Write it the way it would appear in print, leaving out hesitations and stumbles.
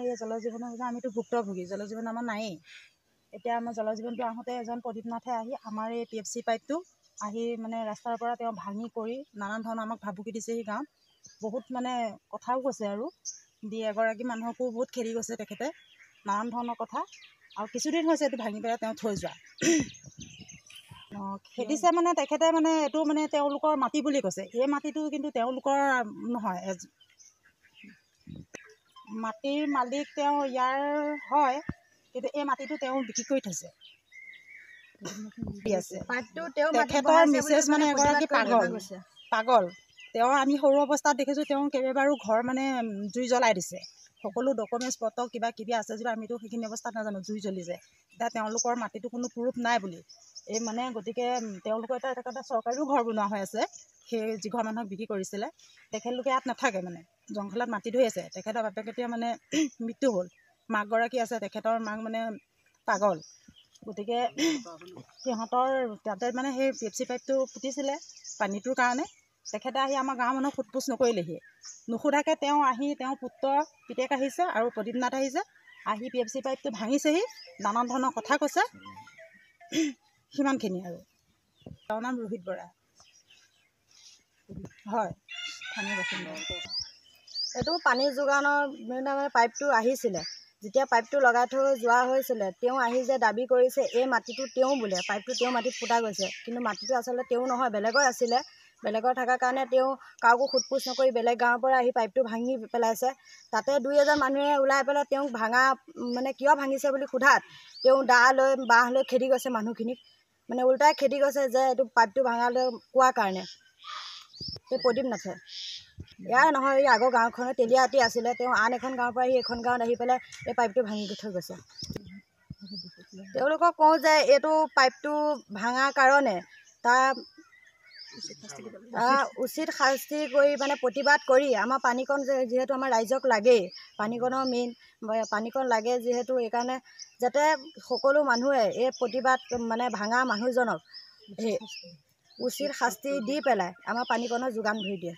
এই জলজীৱনৰ আমিতো ভুক্তভোগী জলজীৱন আমাৰ নায়েই এতিয়া আমাৰ জলজীৱনটো আহোঁতে এজন প্ৰদীপ নাথে আহি আমাৰ এই PFC পাইপটো আহি মানে ৰাস্তাৰ পৰা তেওঁ ভাঙি কৰি নানান ধৰণৰ আমাক ভাবুকি দিছেহি গাঁৱত বহুত মানে কথাও কৈছে আৰু দি এগৰাকী মানুহকো বহুত খেদি গৈছে তেখেতে নানান ধৰণৰ কথা আৰু কিছুদিন হৈছে এইটো ভাঙি পেলাই তেওঁ থৈ যোৱা খেদিছে মানে তেখেতে মানে এইটো মানে তেওঁলোকৰ মাটি বুলি কৈছে এই মাটিটো কিন্তু তেওঁলোকৰ নহয় মাটিৰ মালিক তেওঁ ইয়াৰ হয় কিন্তু এই মাটিটো তেওঁ বিক্ৰী কৰি থৈছে তেখেতৰ মিছেছ মানে এগৰাকী পাগল তেওঁ আমি সৰু অৱস্থাত দেখিছোঁ তেওঁ কেইবাবাৰো ঘৰ মানে জুই জ্বলাই দিছে সকলো ডকুমেণ্টছ পত্ৰ কিবা কিবি আছে যদি আমিতো সেইখিনি অৱস্থাত নাজানো জুই জ্বলিছে এতিয়া তেওঁলোকৰ মাটিটো কোনো প্ৰুফ নাই বুলি এই মানে গতিকে তেওঁলোকৰ এটা চৰকাৰীও ঘৰ বনোৱা হৈ আছে সেই যিঘৰ মানুহক বিক্ৰী কৰিছিলে তেখেতলোকে ইয়াত নাথাকে মানে জংঘলত মাটি ধৰি আছে তেখেতৰ বাপেক এতিয়া মানে মৃত্যু হ'ল মাকগৰাকী আছে তেখেতৰ মাক মানে পাগল গতিকে সিহঁতৰ তাতে মানে সেই PFC পাইপটো পুতিছিলে পানীটোৰ কাৰণে তেখেতে আহি আমাৰ গাঁৱৰ মানুহক সোধপোছ নকৰিলেহি নুসোধাকৈ তেওঁ আহি তেওঁ পুত্ৰ পিতেক আহিছে আৰু প্ৰদীপ নাথ আহিছে আহি PFC পাইপটো ভাঙিছেহি নানান ধৰণৰ কথা কৈছে সিমানখিনি আৰু তেওঁৰ নাম ৰোহিত বৰা হয় স্থানীয় বাসিন্দা এইটো পানী যোগানৰ মানে পাইপটো আহিছিলে যেতিয়া পাইপটো লগাই থৈ যোৱা হৈছিলে তেওঁ আহি যে দাবী কৰিছে এই মাটিটো তেওঁ বোলে পাইপটো তেওঁ মাটিত ফুটা গৈছে কিন্তু মাটিটো আচলতে তেওঁ নহয় বেলেগৰ আছিলে বেলেগৰ থকাৰ কাৰণে তেওঁ কাকো সোধপোছ নকৰি বেলেগ গাঁৱৰ পৰা আহি পাইপটো ভাঙি পেলাইছে তাতে দুই এজন মানুহে ওলাই পেলাই তেওঁক ভাঙা মানে কিয় ভাঙিছে বুলি সোধাত তেওঁ দা লৈ বাঁহ লৈ খেদি গৈছে মানুহখিনিক মানে উল্টাই খেদি গৈছে যে এইটো পাইপটো ভাঙালৈ কোৱাৰ কাৰণে এই প্ৰদীপ নাথে ইয়াৰ নহয় এই আগৰ গাঁওখনত তেলীয়াতি আছিলে তেওঁ আন এখন গাঁৱৰ পৰা আহি এখন গাঁৱত আহি পেলাই এই পাইপটো ভাঙি থৈ গৈছে তেওঁলোকক কওঁ যে এইটো পাইপটো ভাঙাৰ কাৰণে তাৰ উচিত শাস্তি কৰি মানে প্ৰতিবাদ কৰি আমাৰ পানীকণ যিহেতু আমাৰ ৰাইজক লাগেই পানীকণৰ মেইন পানীকণ লাগে যিহেতু এইকাৰণে যাতে সকলো মানুহে এই প্ৰতিবাদ মানে ভাঙা মানুহজনক উচিত শাস্তি দি পেলাই আমাৰ পানীকণৰ যোগান ধৰি দিয়ে